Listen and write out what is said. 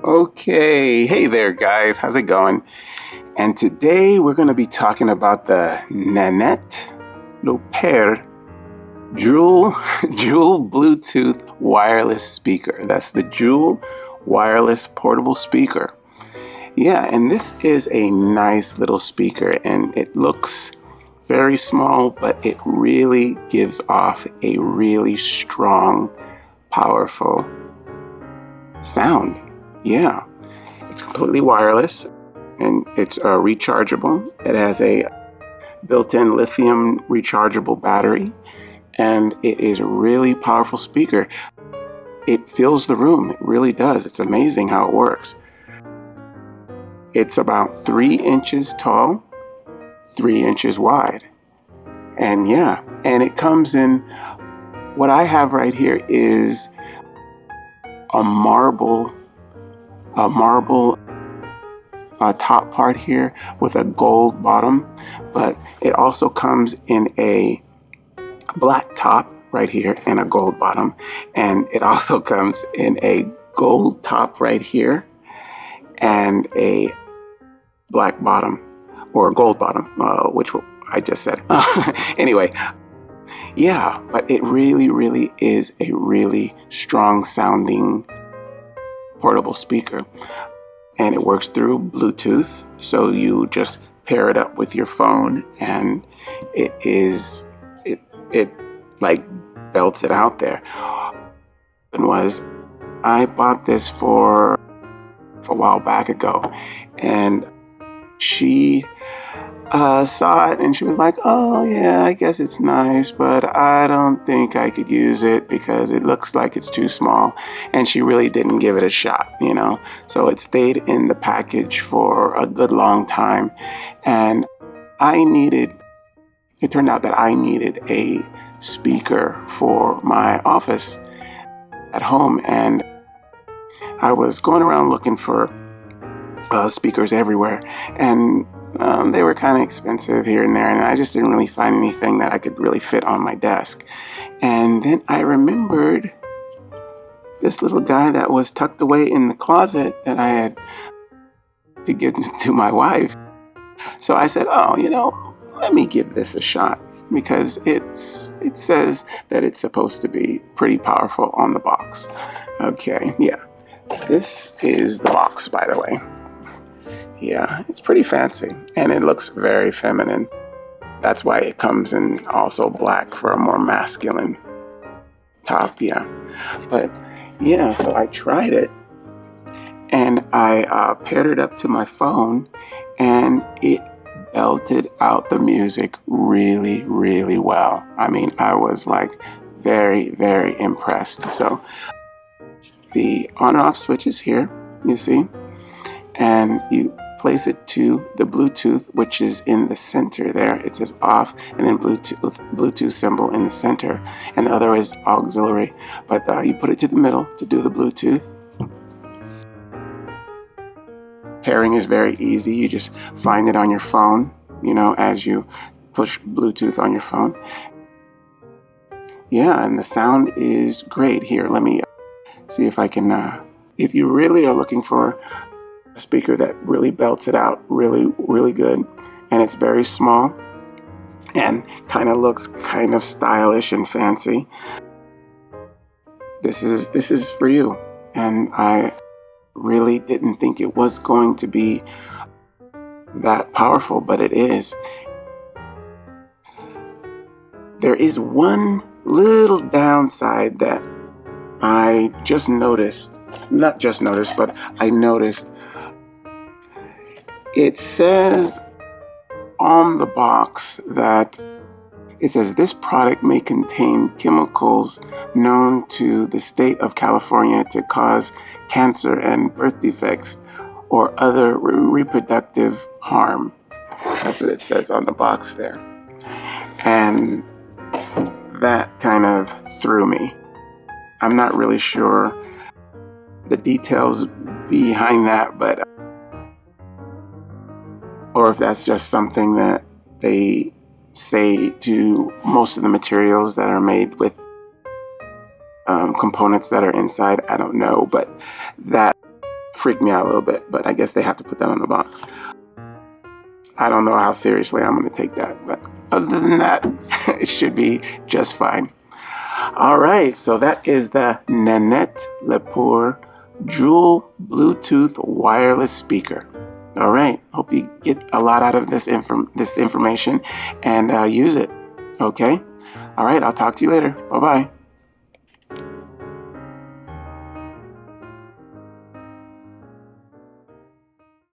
Okay, hey there guys, how's it going? And today we're going to be talking about the Nanette Lepore dual Bluetooth wireless speaker. That's the dual wireless portable speaker. Yeah, and this is a nice little speaker, and it looks very small, but it really gives off a really strong, powerful sound. Yeah, it's completely wireless and it's rechargeable. It has a built-in lithium rechargeable battery, and it is a really powerful speaker. It fills the room. It really does. It's amazing how it works. It's about 3 inches tall, 3 inches wide. And yeah, and it comes in, what I have right here is a marble top part here with a gold bottom, but it also comes in a black top right here and a gold bottom, and it also comes in a gold top right here and a black bottom, or a gold bottom, which I just said. Anyway, yeah, but it really is a really strong sounding portable speaker, and it works through Bluetooth. So you just pair it up with your phone, and it like belts it out there. And I bought this for a while back ago, and she saw it and she was like, oh yeah, I guess it's nice, but I don't think I could use it because it looks like it's too small. And she really didn't give it a shot, so it stayed in the package for a good long time. And it turned out that I needed a speaker for my office at home, and I was going around looking for speakers everywhere, and they were kind of expensive here and there, and I just didn't really find anything that I could really fit on my desk. And then I remembered this little guy that was tucked away in the closet that I had to give to my wife. So I said, let me give this a shot, because it says that it's supposed to be pretty powerful on the box. Okay, yeah. This is the box, by the way. Yeah, it's pretty fancy, and it looks very feminine. That's why it comes in also black for a more masculine top, yeah. But yeah, so I tried it, and I paired it up to my phone, and it belted out the music really well. I mean, I was like very impressed. So the on and off switch is here, you see, and you place it to the Bluetooth, which is in the center there. It says off, and then Bluetooth symbol in the center, and the other is auxiliary, but you put it to the middle to do the Bluetooth. Pairing is very easy. You just find it on your phone, as you push Bluetooth on your phone. Yeah, and the sound is great. Here, let me see if I can, if you really are looking for a speaker that really belts it out really good, and it's very small and kind of looks kind of stylish and fancy, this is for you. And I really didn't think it was going to be that powerful, but it is. There is one little downside that I just noticed, not just noticed, but I noticed. It says on the box that this product may contain chemicals known to the state of California to cause cancer and birth defects or other reproductive harm. That's what it says on the box there. And that kind of threw me. I'm not really sure the details behind that, but or if that's just something that they say to most of the materials that are made with components that are inside. I don't know, but that freaked me out a little bit, but I guess they have to put that on the box. I don't know how seriously I'm going to take that, but other than that, it should be just fine. All right, so that is the Nanette Lepore Dual Bluetooth wireless speaker. All right, hope you get a lot out of this information and use it. Okay, all right, I'll talk to you later. Bye-bye.